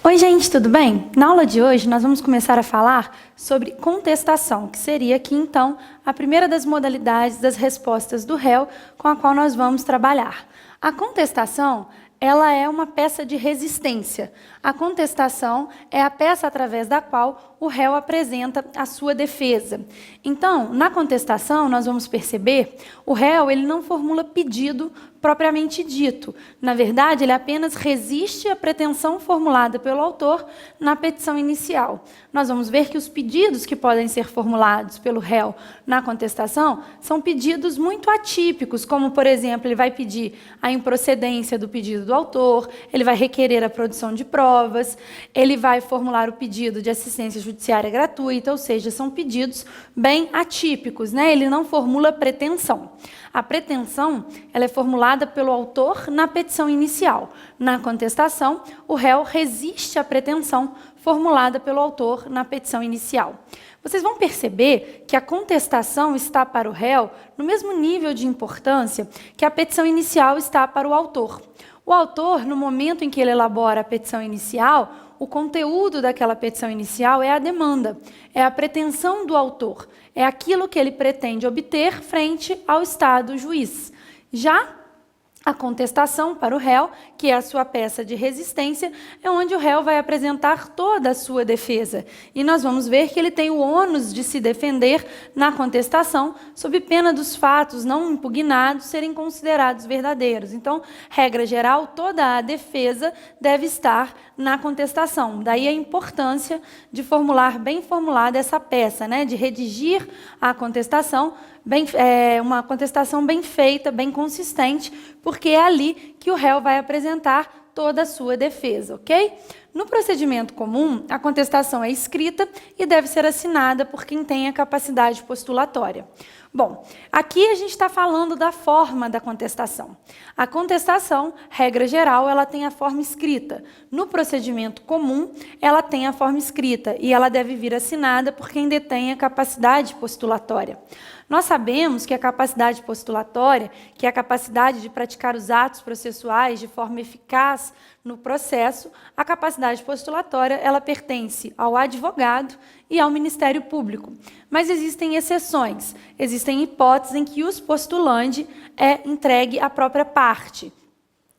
Oi, gente, tudo bem? Na aula de hoje, nós vamos começar a falar sobre contestação, que seria aqui, então, a primeira das modalidades das respostas do réu com a qual nós vamos trabalhar. A contestação, ela é uma peça de resistência. A contestação é a peça através da qual o réu apresenta a sua defesa. Então, na contestação, nós vamos perceber, o réu ele não formula pedido propriamente dito. Na verdade, ele apenas resiste à pretensão formulada pelo autor na petição inicial. Nós vamos ver que os pedidos que podem ser formulados pelo réu na contestação são pedidos muito atípicos, como, por exemplo, ele vai pedir a improcedência do pedido do autor, ele vai requerer a produção de provas, ele vai formular o pedido de assistência judiciária gratuita, ou seja, são pedidos bem atípicos, né? Ele não formula pretensão. A pretensão ela é formulada pelo autor na petição inicial. Na contestação, o réu resiste à pretensão formulada pelo autor na petição inicial. Vocês vão perceber que a contestação está para o réu no mesmo nível de importância que a petição inicial está para o autor. O autor, no momento em que ele elabora a petição inicial, o conteúdo daquela petição inicial é a demanda, é a pretensão do autor, é aquilo que ele pretende obter frente ao Estado juiz. Já a contestação para o réu, que é a sua peça de resistência, é onde o réu vai apresentar toda a sua defesa. E nós vamos ver que ele tem o ônus de se defender na contestação, sob pena dos fatos não impugnados serem considerados verdadeiros. Então, regra geral, toda a defesa deve estar na contestação. Daí a importância de formular bem formulada essa peça, né? De redigir a contestação, uma contestação bem feita, bem consistente, porque é ali que o réu vai apresentar toda a sua defesa, ok? No procedimento comum, a contestação é escrita e deve ser assinada por quem tem a capacidade postulatória. Bom, aqui a gente está falando da forma da contestação. A contestação, regra geral, ela tem a forma escrita. No procedimento comum, ela tem a forma escrita e ela deve vir assinada por quem detém a capacidade postulatória. Nós sabemos que a capacidade postulatória, que é a capacidade de praticar os atos processuais de forma eficaz no processo, a capacidade postulatória ela pertence ao advogado e ao Ministério Público. Mas existem exceções, existem hipóteses em que os postulandi é entregue à própria parte.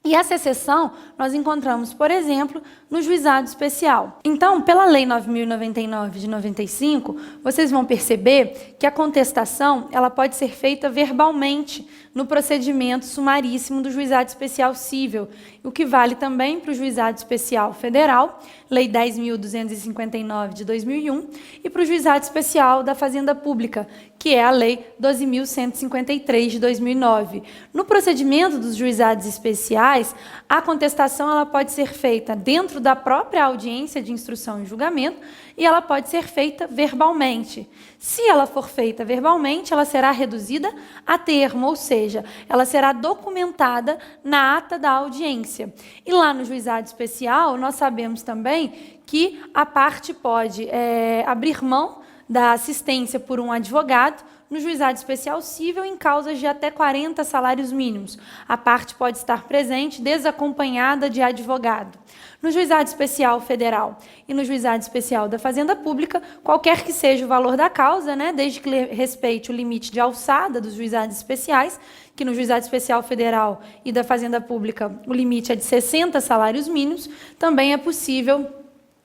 E essa exceção nós encontramos, por exemplo, no juizado especial. Então, pela Lei 9.099 de 95, vocês vão perceber que a contestação ela pode ser feita verbalmente no procedimento sumaríssimo do juizado especial cível, o que vale também para o juizado especial federal, Lei 10.259 de 2001, e para o juizado especial da Fazenda Pública, que é a Lei 12.153 de 2009. No procedimento dos juizados especiais, a contestação ela pode ser feita dentro da própria audiência de instrução e julgamento e ela pode ser feita verbalmente. Se ela for feita verbalmente, ela será reduzida a termo, ou seja, ela será documentada na ata da audiência. E lá no juizado especial, nós sabemos também que a parte pode abrir mão da assistência por um advogado no juizado especial cível em causas de até 40 salários mínimos. A parte pode estar presente desacompanhada de advogado. No juizado especial federal e no juizado especial da Fazenda Pública, qualquer que seja o valor da causa, né, desde que respeite o limite de alçada dos juizados especiais, que no juizado especial federal e da Fazenda Pública o limite é de 60 salários mínimos, também é possível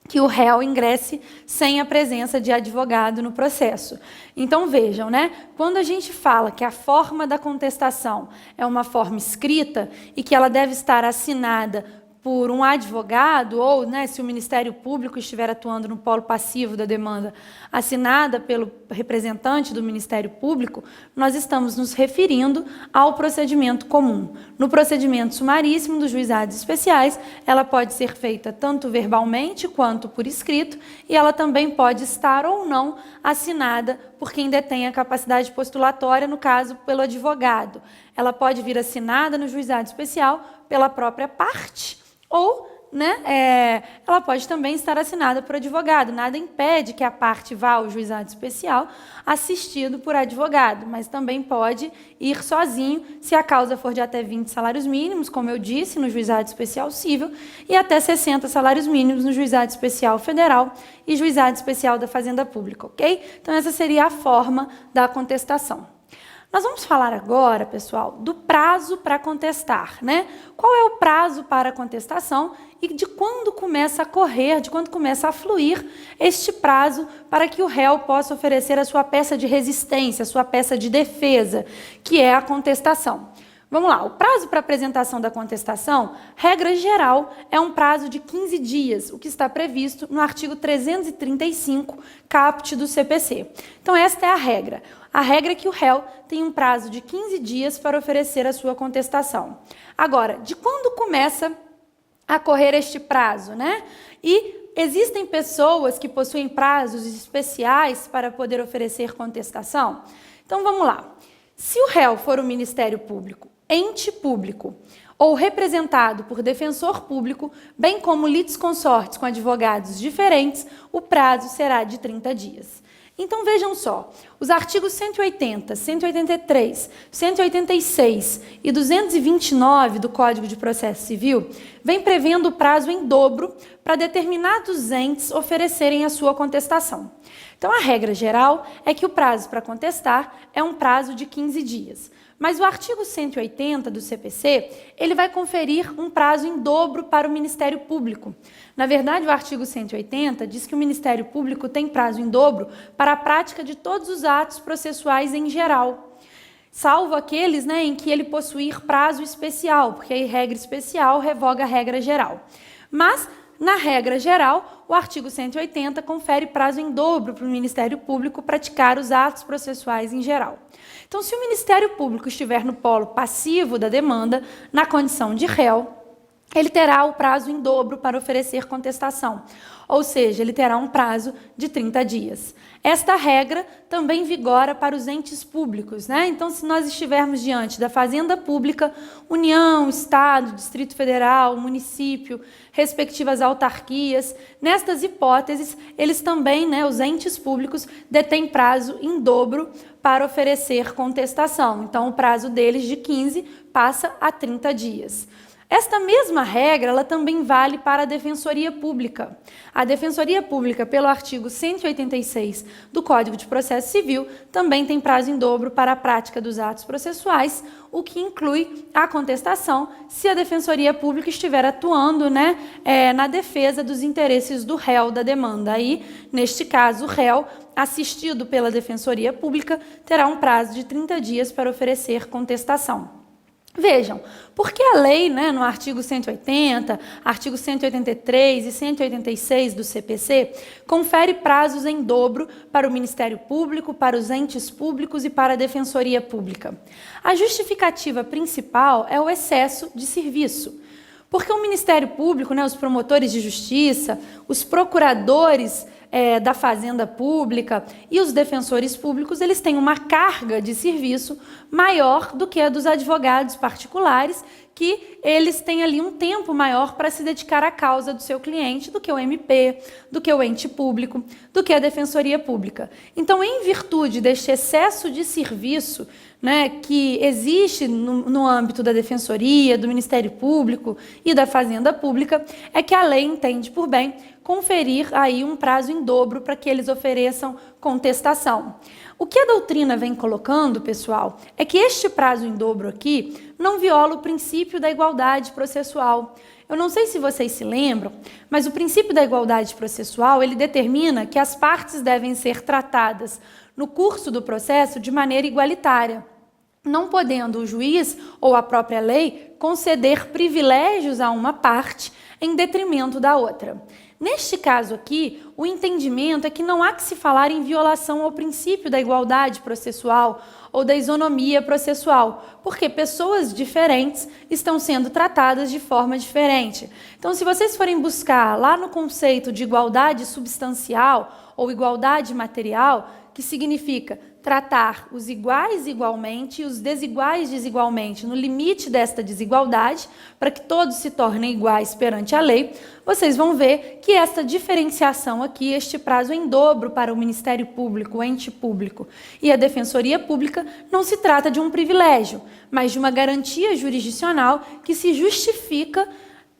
que o réu ingresse sem a presença de advogado no processo. Então, vejam, né? Quando a gente fala que a forma da contestação é uma forma escrita e que ela deve estar assinada por um advogado, ou, né, se o Ministério Público estiver atuando no polo passivo da demanda, assinada pelo representante do Ministério Público, nós estamos nos referindo ao procedimento comum. No procedimento sumaríssimo dos juizados especiais, ela pode ser feita tanto verbalmente quanto por escrito, e ela também pode estar ou não assinada por quem detém a capacidade postulatória, no caso, pelo advogado. Ela pode vir assinada no juizado especial pela própria parte, ou né, ela pode também estar assinada por advogado. Nada impede que a parte vá ao juizado especial assistido por advogado, mas também pode ir sozinho se a causa for de até 20 salários mínimos, como eu disse, no juizado especial civil, e até 60 salários mínimos no juizado especial federal e juizado especial da Fazenda Pública, ok? Então, essa seria a forma da contestação. Nós vamos falar agora, pessoal, do prazo para contestar, né? Qual é o prazo para a contestação e de quando começa a correr, de quando começa a fluir este prazo para que o réu possa oferecer a sua peça de resistência, a sua peça de defesa, que é a contestação. Vamos lá, o prazo para apresentação da contestação, regra geral, é um prazo de 15 dias, o que está previsto no artigo 335, caput do CPC. Então, esta é a regra. A regra é que o réu tem um prazo de 15 dias para oferecer a sua contestação. Agora, de quando começa a correr este prazo, né? E existem pessoas que possuem prazos especiais para poder oferecer contestação? Então, vamos lá. Se o réu for o Ministério Público, ente público ou representado por defensor público, bem como litisconsortes com advogados diferentes, o prazo será de 30 dias. Então, vejam só, os artigos 180, 183, 186 e 229 do Código de Processo Civil vêm prevendo o prazo em dobro para determinados entes oferecerem a sua contestação. Então, a regra geral é que o prazo para contestar é um prazo de 15 dias. Mas o artigo 180 do CPC, ele vai conferir um prazo em dobro para o Ministério Público. Na verdade, o artigo 180 diz que o Ministério Público tem prazo em dobro para a prática de todos os atos processuais em geral, salvo aqueles, né, em que ele possuir prazo especial, porque aí regra especial revoga a regra geral. Mas, na regra geral, o artigo 180 confere prazo em dobro para o Ministério Público praticar os atos processuais em geral. Então, se o Ministério Público estiver no polo passivo da demanda, na condição de réu, ele terá o prazo em dobro para oferecer contestação, ou seja, ele terá um prazo de 30 dias. Esta regra também vigora para os entes públicos, né? Então, se nós estivermos diante da Fazenda Pública, União, Estado, Distrito Federal, município, respectivas autarquias, nestas hipóteses, eles também, né, os entes públicos, detêm prazo em dobro para oferecer contestação. Então, o prazo deles de 15 passa a 30 dias. Esta mesma regra, ela também vale para a Defensoria Pública. A Defensoria Pública, pelo artigo 186 do Código de Processo Civil, também tem prazo em dobro para a prática dos atos processuais, o que inclui a contestação se a Defensoria Pública estiver atuando, né, na defesa dos interesses do réu da demanda. Aí, neste caso, o réu, assistido pela Defensoria Pública, terá um prazo de 30 dias para oferecer contestação. Vejam, porque a lei, né, no artigo 180, artigo 183 e 186 do CPC, confere prazos em dobro para o Ministério Público, para os entes públicos e para a Defensoria Pública. A justificativa principal é o excesso de serviço. Porque o Ministério Público, né, os promotores de justiça, os procuradores da Fazenda Pública e os defensores públicos, eles têm uma carga de serviço maior do que a dos advogados particulares, que eles têm ali um tempo maior para se dedicar à causa do seu cliente do que o MP, do que o ente público, do que a Defensoria Pública. Então, em virtude deste excesso de serviço, né, que existe no âmbito da Defensoria, do Ministério Público e da Fazenda Pública, é que a lei entende por bem conferir aí um prazo em dobro para que eles ofereçam contestação. O que a doutrina vem colocando, pessoal, é que este prazo em dobro aqui não viola o princípio da igualdade processual. Eu não sei se vocês se lembram, mas o princípio da igualdade processual, ele determina que as partes devem ser tratadas no curso do processo de maneira igualitária, não podendo o juiz ou a própria lei conceder privilégios a uma parte em detrimento da outra. Neste caso aqui, o entendimento é que não há que se falar em violação ao princípio da igualdade processual ou da isonomia processual, porque pessoas diferentes estão sendo tratadas de forma diferente. Então, se vocês forem buscar lá no conceito de igualdade substancial ou igualdade material, que significa tratar os iguais igualmente e os desiguais desigualmente, no limite desta desigualdade, para que todos se tornem iguais perante a lei, vocês vão ver que esta diferenciação aqui, este prazo em dobro para o Ministério Público, o ente público e a Defensoria Pública, não se trata de um privilégio, mas de uma garantia jurisdicional que se justifica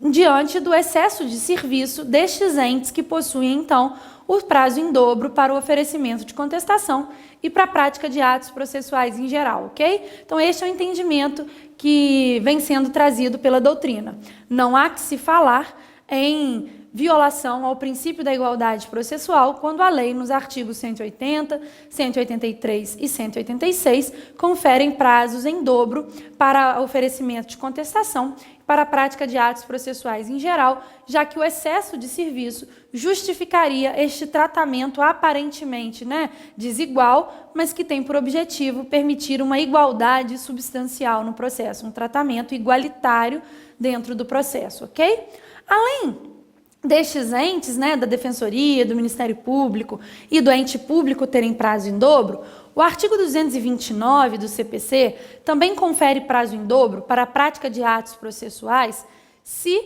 diante do excesso de serviço destes entes que possuem, então, o prazo em dobro para o oferecimento de contestação e para a prática de atos processuais em geral, ok? Então, este é o entendimento que vem sendo trazido pela doutrina. Não há que se falar em violação ao princípio da igualdade processual quando a lei, nos artigos 180, 183 e 186, conferem prazos em dobro para oferecimento de contestação e para a prática de atos processuais em geral, já que o excesso de serviço justificaria este tratamento aparentemente, desigual, mas que tem por objetivo permitir uma igualdade substancial no processo, um tratamento igualitário dentro do processo, ok? Além destes entes, da Defensoria, do Ministério Público e do ente público terem prazo em dobro, o artigo 229 do CPC também confere prazo em dobro para a prática de atos processuais se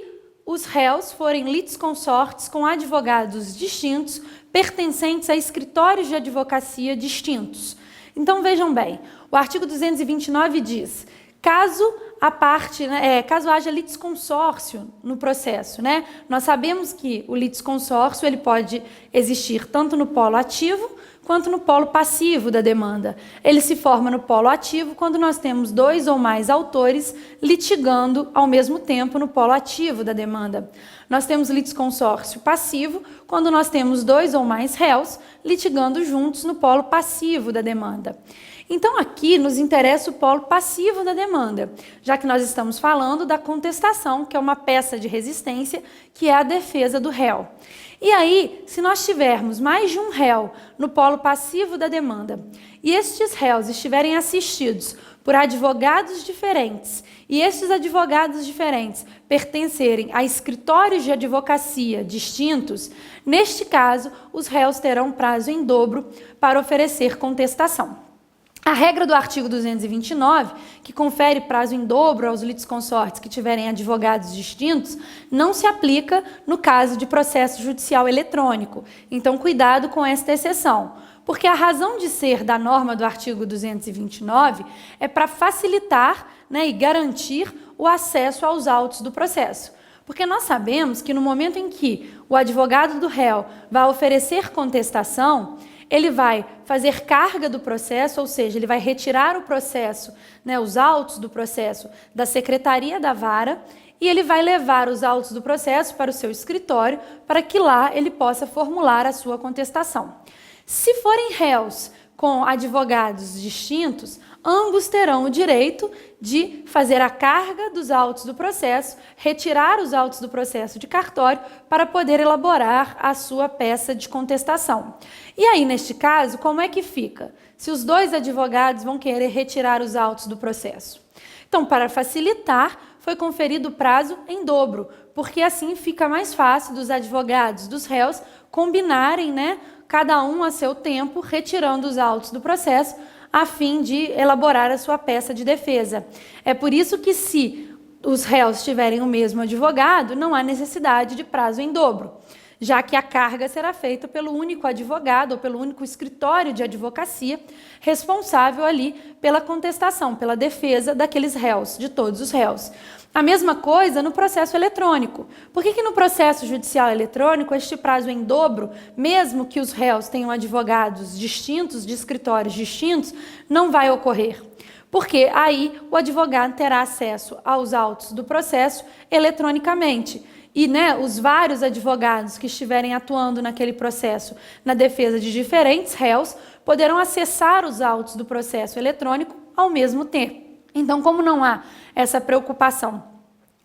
os réus forem litisconsortes com advogados distintos, pertencentes a escritórios de advocacia distintos. Então, vejam bem, o artigo 229 diz: caso haja litisconsórcio no processo, nós sabemos que o litisconsórcio ele pode existir tanto no polo ativo quanto no polo passivo da demanda. Ele se forma no polo ativo quando nós temos 2 ou mais autores litigando ao mesmo tempo no polo ativo da demanda. Nós temos litisconsórcio passivo quando nós temos 2 ou mais réus litigando juntos no polo passivo da demanda. Então, aqui nos interessa o polo passivo da demanda, já que nós estamos falando da contestação, que é uma peça de resistência, que é a defesa do réu. E aí, se nós tivermos mais de um réu no polo passivo da demanda, e estes réus estiverem assistidos por advogados diferentes, e estes advogados diferentes pertencerem a escritórios de advocacia distintos, neste caso, os réus terão prazo em dobro para oferecer contestação. A regra do artigo 229, que confere prazo em dobro aos litisconsortes que tiverem advogados distintos, não se aplica no caso de processo judicial eletrônico. Então, cuidado com esta exceção, porque a razão de ser da norma do artigo 229 é para facilitar e garantir o acesso aos autos do processo. Porque nós sabemos que no momento em que o advogado do réu vai oferecer contestação, ele vai fazer carga do processo, ou seja, ele vai retirar o processo, os autos do processo da secretaria da vara, e ele vai levar os autos do processo para o seu escritório, para que lá ele possa formular a sua contestação. Se forem réus com advogados distintos, ambos terão o direito de fazer a carga dos autos do processo, retirar os autos do processo de cartório para poder elaborar a sua peça de contestação. E aí, neste caso, como é que fica? Se os 2 advogados vão querer retirar os autos do processo. Então, para facilitar, foi conferido o prazo em dobro, porque assim fica mais fácil dos advogados dos réus combinarem, cada um a seu tempo, retirando os autos do processo, a fim de elaborar a sua peça de defesa. É por isso que, se os réus tiverem o mesmo advogado, não há necessidade de prazo em dobro, já que a carga será feita pelo único advogado ou pelo único escritório de advocacia responsável ali pela contestação, pela defesa daqueles réus, de todos os réus. A mesma coisa no processo eletrônico. Por que no processo judicial eletrônico este prazo em dobro, mesmo que os réus tenham advogados distintos, de escritórios distintos, não vai ocorrer? Porque aí o advogado terá acesso aos autos do processo eletronicamente. E os vários advogados que estiverem atuando naquele processo na defesa de diferentes réus poderão acessar os autos do processo eletrônico ao mesmo tempo. Então, como não há essa preocupação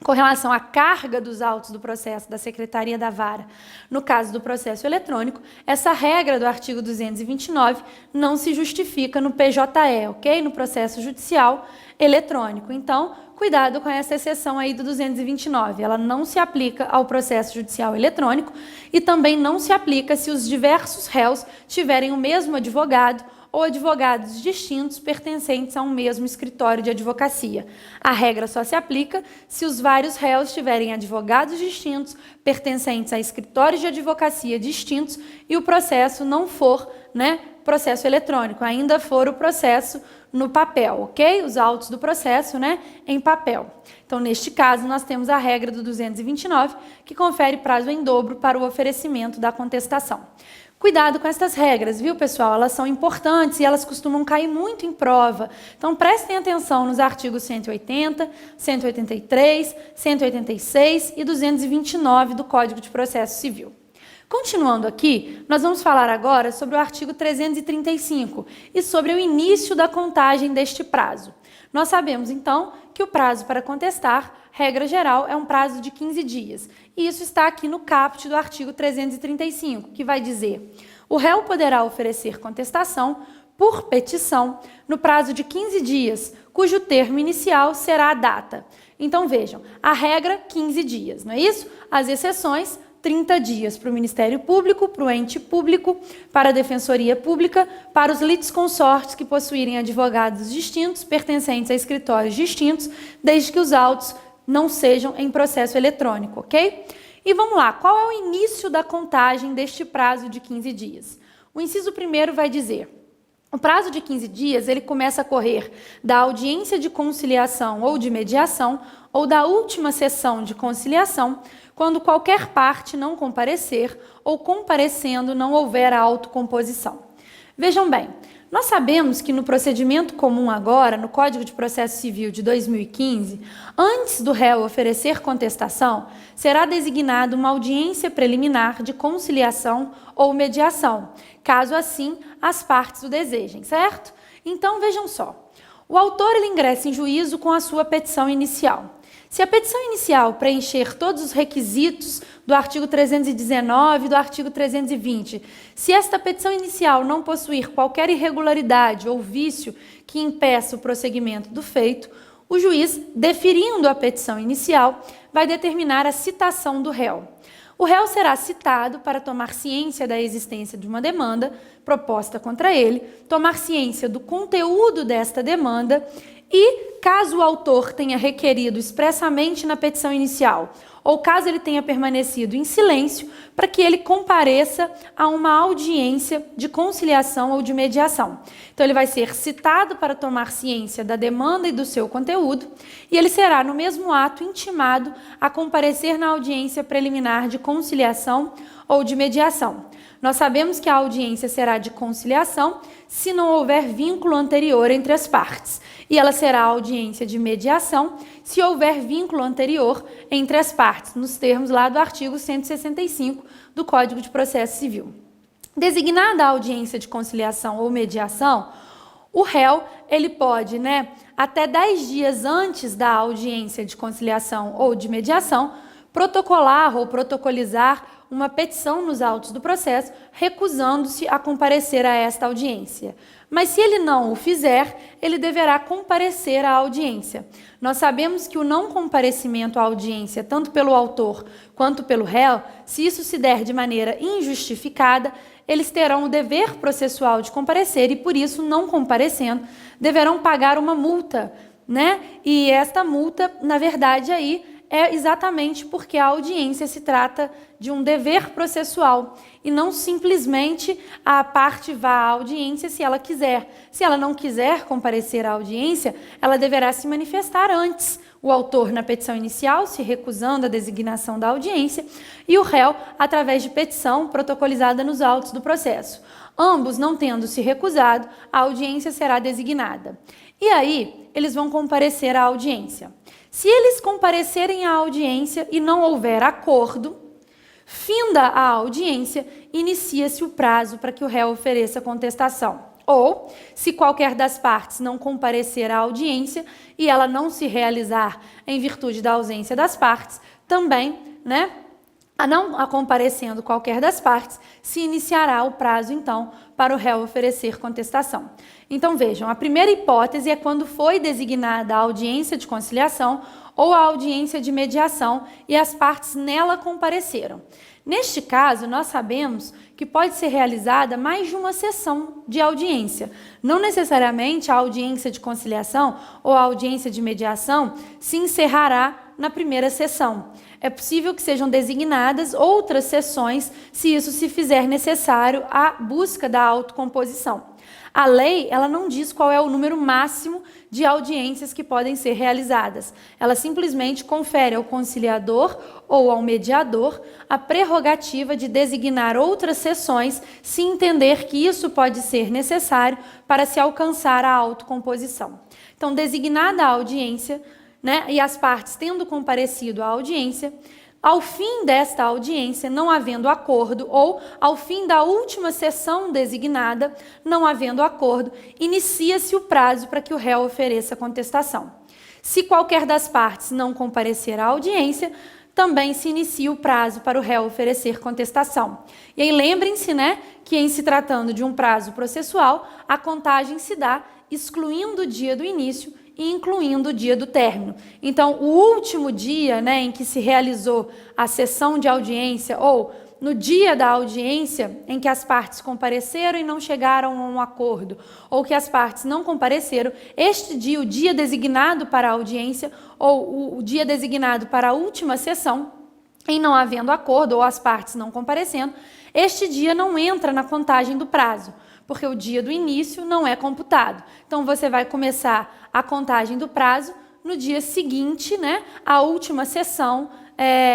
com relação à carga dos autos do processo da Secretaria da Vara, no caso do processo eletrônico, essa regra do artigo 229 não se justifica no PJE, ok? No processo judicial eletrônico. Então, cuidado com essa exceção aí do 229. Ela não se aplica ao processo judicial eletrônico e também não se aplica se os diversos réus tiverem o mesmo advogado ou advogados distintos pertencentes a um mesmo escritório de advocacia. A regra só se aplica se os vários réus tiverem advogados distintos pertencentes a escritórios de advocacia distintos e o processo não for, processo eletrônico, ainda for o processo no papel, ok? Os autos do processo, em papel. Então, neste caso, nós temos a regra do 229, que confere prazo em dobro para o oferecimento da contestação. Cuidado com essas regras, viu, pessoal? Elas são importantes e elas costumam cair muito em prova. Então, prestem atenção nos artigos 180, 183, 186 e 229 do Código de Processo Civil. Continuando aqui, nós vamos falar agora sobre o artigo 335 e sobre o início da contagem deste prazo. Nós sabemos, então, que o prazo para contestar, regra geral, é um prazo de 15 dias. E isso está aqui no caput do artigo 335, que vai dizer: o réu poderá oferecer contestação por petição no prazo de 15 dias, cujo termo inicial será a data. Então, vejam, a regra, 15 dias, não é isso? As exceções, 30 dias para o Ministério Público, para o ente público, para a Defensoria Pública, para os litisconsortes que possuírem advogados distintos, pertencentes a escritórios distintos, desde que os autos não sejam em processo eletrônico, ok? E vamos lá, qual é o início da contagem deste prazo de 15 dias? O inciso 1º vai dizer: o prazo de 15 dias, ele começa a correr da audiência de conciliação ou de mediação, ou da última sessão de conciliação, quando qualquer parte não comparecer ou comparecendo não houver a autocomposição. Vejam bem, nós sabemos que no procedimento comum agora, no Código de Processo Civil de 2015, antes do réu oferecer contestação, será designada uma audiência preliminar de conciliação ou mediação, caso assim as partes o desejem, certo? Então, vejam só, o autor ele ingressa em juízo com a sua petição inicial. Se a petição inicial preencher todos os requisitos do artigo 319 e do artigo 320, se esta petição inicial não possuir qualquer irregularidade ou vício que impeça o prosseguimento do feito, o juiz, deferindo a petição inicial, vai determinar a citação do réu. O réu será citado para tomar ciência da existência de uma demanda proposta contra ele, tomar ciência do conteúdo desta demanda e, caso o autor tenha requerido expressamente na petição inicial, ou caso ele tenha permanecido em silêncio, para que ele compareça a uma audiência de conciliação ou de mediação. Então, ele vai ser citado para tomar ciência da demanda e do seu conteúdo, e ele será, no mesmo ato, intimado a comparecer na audiência preliminar de conciliação ou de mediação. Nós sabemos que a audiência será de conciliação se não houver vínculo anterior entre as partes, e ela será audiência de mediação se houver vínculo anterior entre as partes, nos termos lá do artigo 165 do Código de Processo Civil. Designada a audiência de conciliação ou mediação, o réu ele pode, até 10 dias antes da audiência de conciliação ou de mediação, protocolar ou protocolizar uma petição nos autos do processo, recusando-se a comparecer a esta audiência. Mas se ele não o fizer, ele deverá comparecer à audiência. Nós sabemos que o não comparecimento à audiência, tanto pelo autor quanto pelo réu, se isso se der de maneira injustificada, eles terão o dever processual de comparecer e, por isso, não comparecendo, deverão pagar uma multa, E esta multa, na verdade, aí é exatamente porque a audiência se trata de um dever processual e não simplesmente a parte vá à audiência se ela quiser. Se ela não quiser comparecer à audiência, ela deverá se manifestar antes. O autor na petição inicial, se recusando a designação da audiência, e o réu através de petição protocolizada nos autos do processo. Ambos não tendo se recusado, a audiência será designada. E aí, eles vão comparecer à audiência. Se eles comparecerem à audiência e não houver acordo, finda a audiência, inicia-se o prazo para que o réu ofereça contestação. Ou, se qualquer das partes não comparecer à audiência e ela não se realizar em virtude da ausência das partes, também, Não comparecendo qualquer das partes, se iniciará o prazo, então, para o réu oferecer contestação. Então, vejam, a primeira hipótese é quando foi designada a audiência de conciliação ou a audiência de mediação e as partes nela compareceram. Neste caso, nós sabemos que pode ser realizada mais de uma sessão de audiência. Não necessariamente a audiência de conciliação ou a audiência de mediação se encerrará na primeira sessão. É possível que sejam designadas outras sessões se isso se fizer necessário à busca da autocomposição. A lei, ela não diz qual é o número máximo de audiências que podem ser realizadas. Ela simplesmente confere ao conciliador ou ao mediador a prerrogativa de designar outras sessões se entender que isso pode ser necessário para se alcançar a autocomposição. Então, designada a audiência, e as partes tendo comparecido à audiência, ao fim desta audiência, não havendo acordo, ou ao fim da última sessão designada, não havendo acordo, inicia-se o prazo para que o réu ofereça contestação. Se qualquer das partes não comparecer à audiência, também se inicia o prazo para o réu oferecer contestação. E aí lembrem-se, que em se tratando de um prazo processual, a contagem se dá excluindo o dia do início e incluindo o dia do término. Então, o último dia, em que se realizou a sessão de audiência, ou no dia da audiência em que as partes compareceram e não chegaram a um acordo, ou que as partes não compareceram, este dia, o dia designado para a audiência, ou o dia designado para a última sessão, em não havendo acordo ou as partes não comparecendo, este dia não entra na contagem do prazo, porque o dia do início não é computado. Então, você vai começar a contagem do prazo no dia seguinte, à última sessão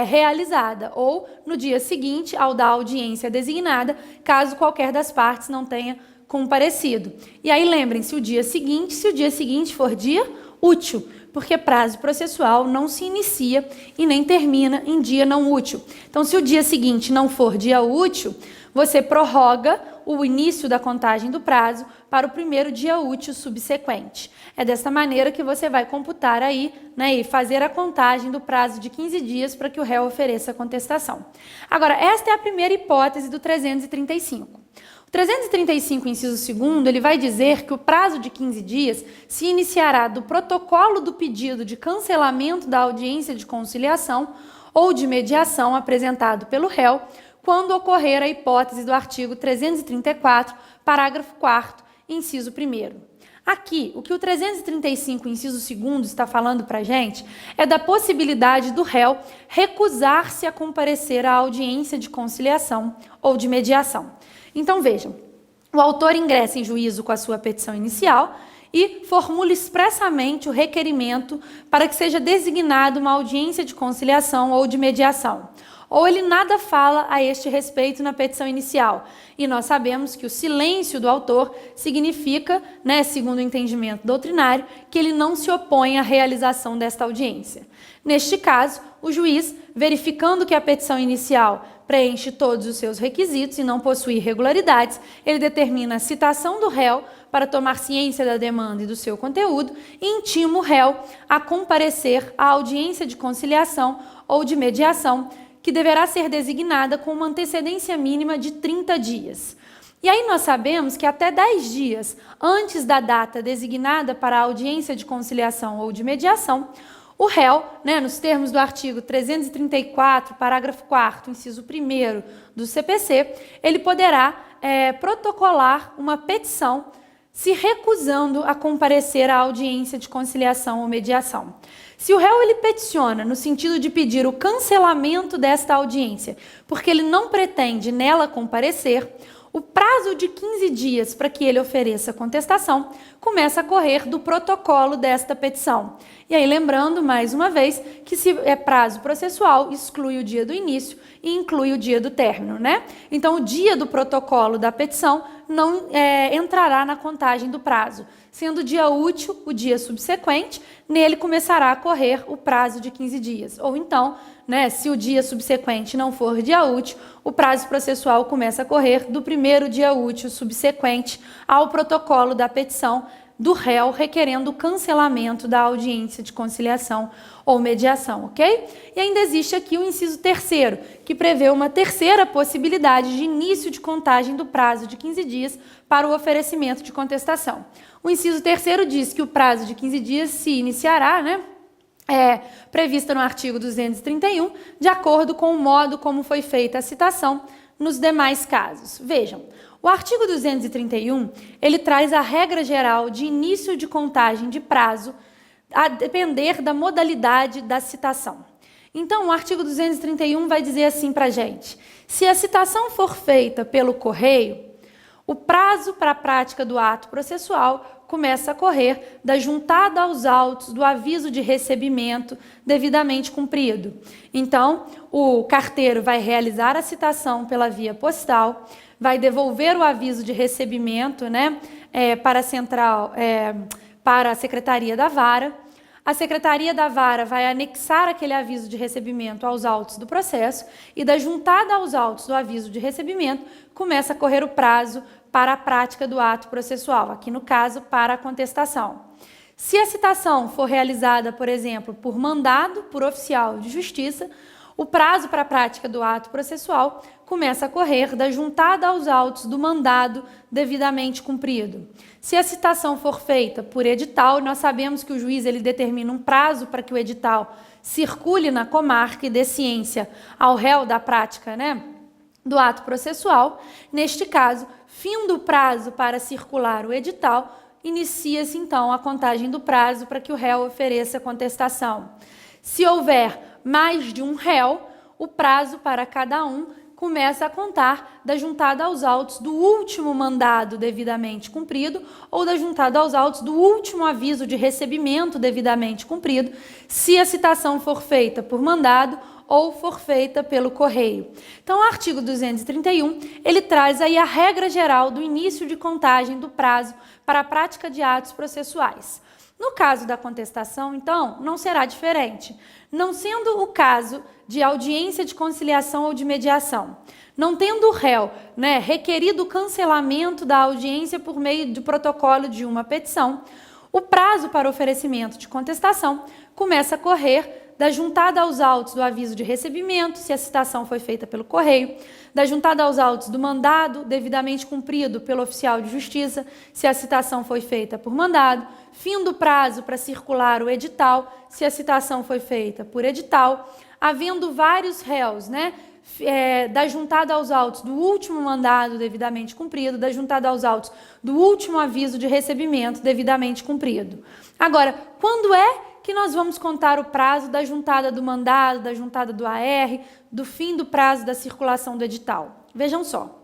realizada, ou no dia seguinte ao da audiência designada, caso qualquer das partes não tenha comparecido. E aí, lembrem-se, o dia seguinte, se o dia seguinte for dia útil, porque prazo processual não se inicia e nem termina em dia não útil. Então, se o dia seguinte não for dia útil, você prorroga o início da contagem do prazo para o primeiro dia útil subsequente. É dessa maneira que você vai computar aí, e fazer a contagem do prazo de 15 dias para que o réu ofereça a contestação. Agora, esta é a primeira hipótese do 335. O 335, inciso 2º, ele vai dizer que o prazo de 15 dias se iniciará do protocolo do pedido de cancelamento da audiência de conciliação ou de mediação apresentado pelo réu, quando ocorrer a hipótese do artigo 334, parágrafo 4º, inciso 1º. Aqui, o que o 335, inciso 2º, está falando para a gente é da possibilidade do réu recusar-se a comparecer à audiência de conciliação ou de mediação. Então, vejam, o autor ingressa em juízo com a sua petição inicial e formula expressamente o requerimento para que seja designada uma audiência de conciliação ou de mediação. Ou ele nada fala a este respeito na petição inicial. E nós sabemos que o silêncio do autor significa, segundo o entendimento doutrinário, que ele não se opõe à realização desta audiência. Neste caso, o juiz, verificando que a petição inicial preenche todos os seus requisitos e não possui irregularidades, ele determina a citação do réu para tomar ciência da demanda e do seu conteúdo e intima o réu a comparecer à audiência de conciliação ou de mediação, que deverá ser designada com uma antecedência mínima de 30 dias. E aí nós sabemos que até 10 dias antes da data designada para a audiência de conciliação ou de mediação, o réu, nos termos do artigo 334, parágrafo 4º, inciso 1º do CPC, ele poderá protocolar uma petição se recusando a comparecer à audiência de conciliação ou mediação. Se o réu ele peticiona no sentido de pedir o cancelamento desta audiência, porque ele não pretende nela comparecer, o prazo de 15 dias para que ele ofereça contestação começa a correr do protocolo desta petição. E aí, lembrando, mais uma vez, que se é prazo processual, exclui o dia do início e inclui o dia do término, Então, o dia do protocolo da petição não entrará na contagem do prazo. Sendo o dia útil, o dia subsequente, nele começará a correr o prazo de 15 dias. Ou então, se o dia subsequente não for dia útil, o prazo processual começa a correr do primeiro dia útil subsequente ao protocolo da petição, do réu requerendo o cancelamento da audiência de conciliação ou mediação, ok? E ainda existe aqui o inciso terceiro, que prevê uma terceira possibilidade de início de contagem do prazo de 15 dias para o oferecimento de contestação. O inciso terceiro diz que o prazo de 15 dias se iniciará, prevista no artigo 231, de acordo com o modo como foi feita a citação nos demais casos. Vejam, o artigo 231, ele traz a regra geral de início de contagem de prazo a depender da modalidade da citação. Então, o artigo 231 vai dizer assim para a gente: se a citação for feita pelo correio, o prazo para a prática do ato processual começa a correr da juntada aos autos do aviso de recebimento devidamente cumprido. Então, o carteiro vai realizar a citação pela via postal, vai devolver o aviso de recebimento, para a central, para a Secretaria da Vara. A Secretaria da Vara vai anexar aquele aviso de recebimento aos autos do processo e da juntada aos autos do aviso de recebimento começa a correr o prazo para a prática do ato processual, aqui no caso, para a contestação. Se a citação for realizada, por exemplo, por mandado por oficial de justiça, o prazo para a prática do ato processual começa a correr da juntada aos autos do mandado devidamente cumprido. Se a citação for feita por edital, nós sabemos que o juiz ele determina um prazo para que o edital circule na comarca e dê ciência ao réu da prática, do ato processual. Neste caso, findo o prazo para circular o edital, inicia-se então a contagem do prazo para que o réu ofereça contestação. Se houver mais de um réu, o prazo para cada um começa a contar da juntada aos autos do último mandado devidamente cumprido ou da juntada aos autos do último aviso de recebimento devidamente cumprido, se a citação for feita por mandado ou for feita pelo correio. Então, o artigo 231, ele traz aí a regra geral do início de contagem do prazo para a prática de atos processuais. No caso da contestação, então, não será diferente. Não sendo o caso de audiência de conciliação ou de mediação, não tendo o réu requerido o cancelamento da audiência por meio do protocolo de uma petição, o prazo para oferecimento de contestação começa a correr da juntada aos autos do aviso de recebimento, se a citação foi feita pelo correio, da juntada aos autos do mandado devidamente cumprido pelo oficial de justiça, se a citação foi feita por mandado, fim do prazo para circular o edital, se a citação foi feita por edital, havendo vários réus, da juntada aos autos do último mandado devidamente cumprido, da juntada aos autos do último aviso de recebimento devidamente cumprido. Agora, quando é que nós vamos contar o prazo da juntada do mandado, da juntada do AR, do fim do prazo da circulação do edital? Vejam só,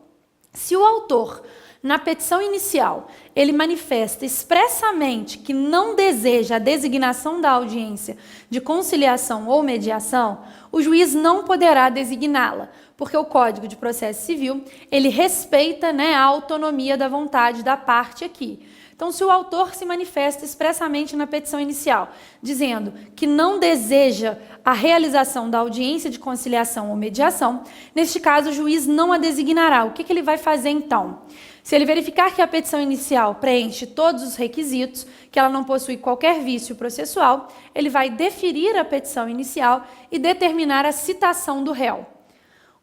se o autor, na petição inicial, ele manifesta expressamente que não deseja a designação da audiência de conciliação ou mediação, o juiz não poderá designá-la, porque o Código de Processo Civil, ele respeita a autonomia da vontade da parte aqui. Então, se o autor se manifesta expressamente na petição inicial, dizendo que não deseja a realização da audiência de conciliação ou mediação, neste caso, o juiz não a designará. O que ele vai fazer, então? Se ele verificar que a petição inicial preenche todos os requisitos, que ela não possui qualquer vício processual, ele vai deferir a petição inicial e determinar a citação do réu.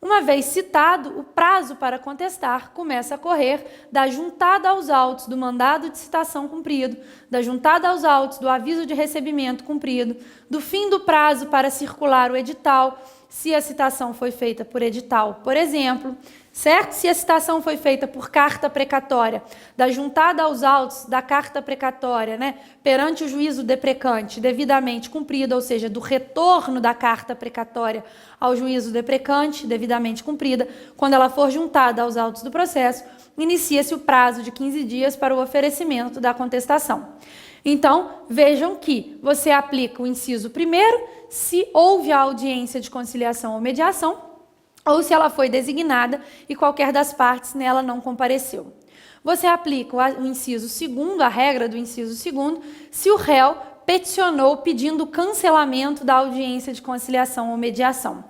Uma vez citado, o prazo para contestar começa a correr da juntada aos autos do mandado de citação cumprido, da juntada aos autos do aviso de recebimento cumprido, do fim do prazo para circular o edital, se a citação foi feita por edital, por exemplo, certo? Se a citação foi feita por carta precatória, da juntada aos autos da carta precatória, perante o juízo deprecante, devidamente cumprida, ou seja, do retorno da carta precatória ao juízo deprecante, devidamente cumprida, quando ela for juntada aos autos do processo, inicia-se o prazo de 15 dias para o oferecimento da contestação. Então, vejam que você aplica o inciso primeiro, se houve a audiência de conciliação ou mediação, ou se ela foi designada e qualquer das partes nela não compareceu. Você aplica o inciso segundo, a regra do inciso segundo, se o réu peticionou pedindo o cancelamento da audiência de conciliação ou mediação.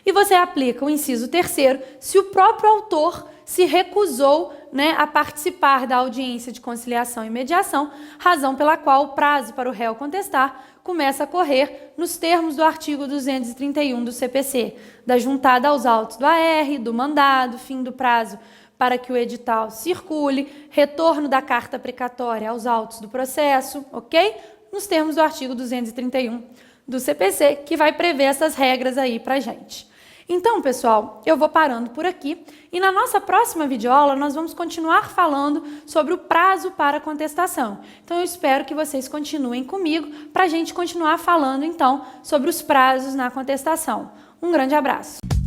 E você aplica o inciso 3º se o próprio autor se recusou, a participar da audiência de conciliação e mediação, razão pela qual o prazo para o réu contestar começa a correr nos termos do artigo 231 do CPC, da juntada aos autos do AR, do mandado, fim do prazo para que o edital circule, retorno da carta precatória aos autos do processo, ok? Nos termos do artigo 231 do CPC, que vai prever essas regras aí pra gente. Então, pessoal, eu vou parando por aqui e na nossa próxima videoaula nós vamos continuar falando sobre o prazo para contestação. Então, eu espero que vocês continuem comigo para a gente continuar falando, então, sobre os prazos na contestação. Um grande abraço!